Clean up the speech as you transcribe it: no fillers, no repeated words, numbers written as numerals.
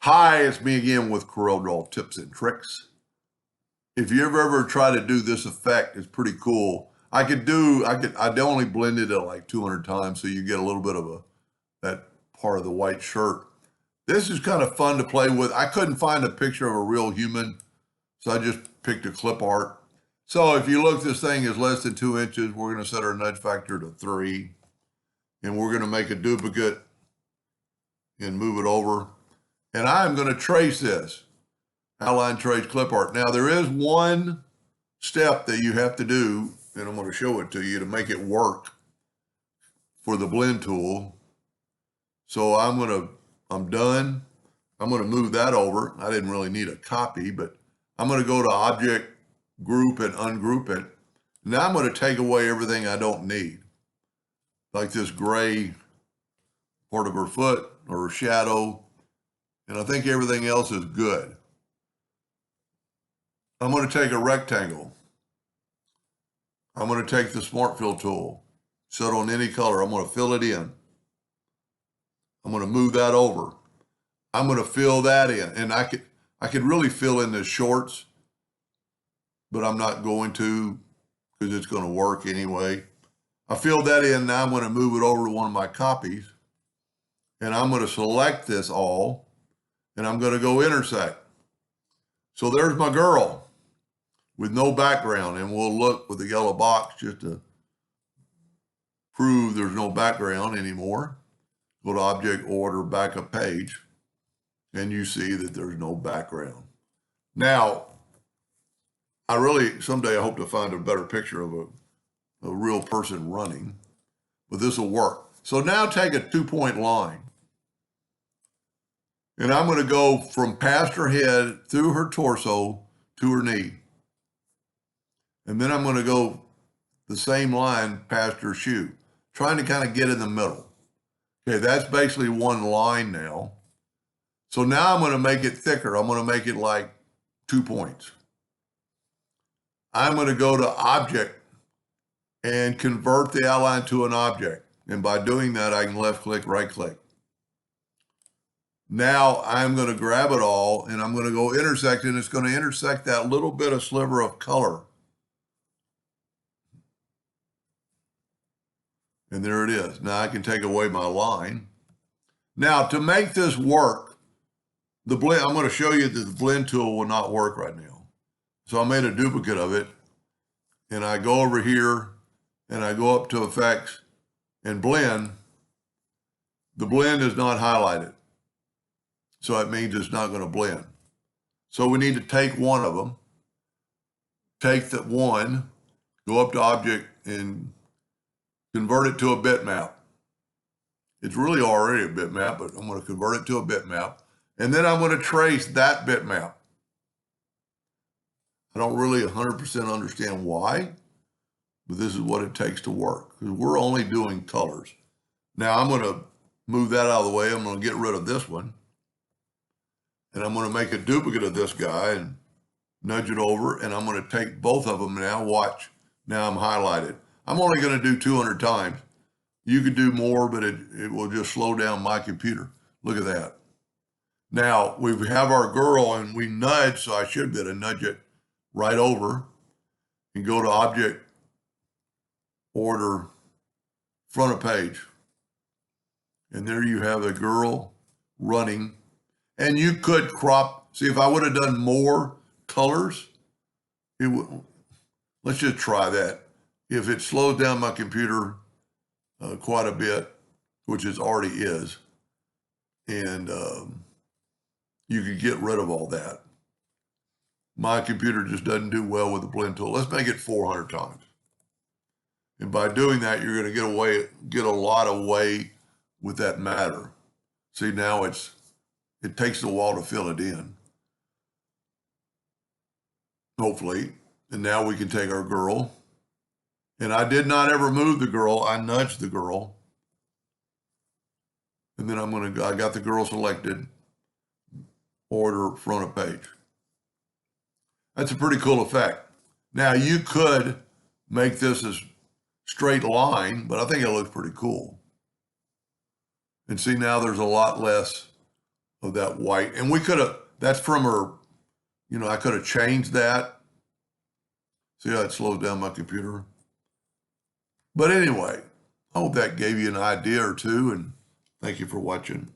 Hi, it's me again with Corel Draw Tips and Tricks. If you ever try to do this effect, it's pretty cool. I only blended it like 200 times so you get a little bit of that part of the white shirt. This is kind of fun to play with. I couldn't find a picture of a real human, so I just picked a clip art. So if you look, this thing is less than 2 inches. We're going to set our nudge factor to 3, and we're going to make a duplicate and move it over. And I'm going to trace this. Outline trace clip art. Now there is one step that you have to do, and I'm going to show it to you to make it work for the blend tool. So I'm done. I'm going to move that over. I didn't really need a copy, but I'm going to go to Object, Group, and Ungroup it. Now I'm going to take away everything I don't need, like this gray part of her foot or her shadow, and I think everything else is good. I'm going to take a rectangle. I'm going to take the Smart Fill tool, set on any color. I'm going to fill it in. I'm going to move that over. I'm going to fill that in. And I could really fill in the shorts, but I'm not going to because it's going to work anyway. I filled that in. Now I'm going to move it over to one of my copies. And I'm going to select this all. And I'm going to go intersect. So there's my girl with no background, and we'll look with the yellow box just to prove there's no background anymore. Go to Object, Order, Backup Page, and you see that there's no background. Now, someday I hope to find a better picture of a real person running, but this will work. So now take a 2-point line, and I'm going to go from past her head through her torso to her knee. And then I'm going to go the same line past her shoe, trying to kind of get in the middle. Okay, that's basically one line now. So now I'm going to make it thicker. I'm going to make it like 2 points. I'm going to go to Object and convert the outline to an object. And by doing that, I can left click, right click. Now I'm going to grab it all and I'm going to go intersect, and it's going to intersect that little bit of sliver of color. And there it is. Now I can take away my line. Now to make this work, I'm going to show you that the blend tool will not work right now. So I made a duplicate of it, and I go over here and I go up to Effects and Blend. The blend is not highlighted. So it means it's not going to blend. So we need to take one of them, take that one, go up to Object and convert it to a bitmap. It's really already a bitmap, but I'm going to convert it to a bitmap. And then I'm going to trace that bitmap. I don't really 100% understand why, but this is what it takes to work, because we're only doing colors. Now I'm going to move that out of the way. I'm going to get rid of this one. And I'm going to make a duplicate of this guy and nudge it over. And I'm going to take both of them now. Watch. Now I'm highlighted. I'm only going to do 200 times. You could do more, but it will just slow down my computer. Look at that. Now we have our girl and we nudge, so I should be able to nudge it right over and go to Object, Order, Front of Page. And there you have a girl running. And you could crop. See, if I would have done more colors, let's just try that. If it slows down my computer quite a bit, which it already is, and you could get rid of all that. My computer just doesn't do well with the blend tool. Let's make it 400 times. And by doing that, you're going to get a lot away with that matter. See, now it takes a while to fill it in, hopefully. And now we can take our girl. And I did not ever move the girl. I nudged the girl. And then I got the girl selected, Order, Front of Page. That's a pretty cool effect. Now you could make this a straight line, but I think it looks pretty cool. And see, now there's a lot less of that white. And we could have, that's from her, you know, I could have changed that. See how it slows down my computer? But anyway, I hope that gave you an idea or two, and thank you for watching.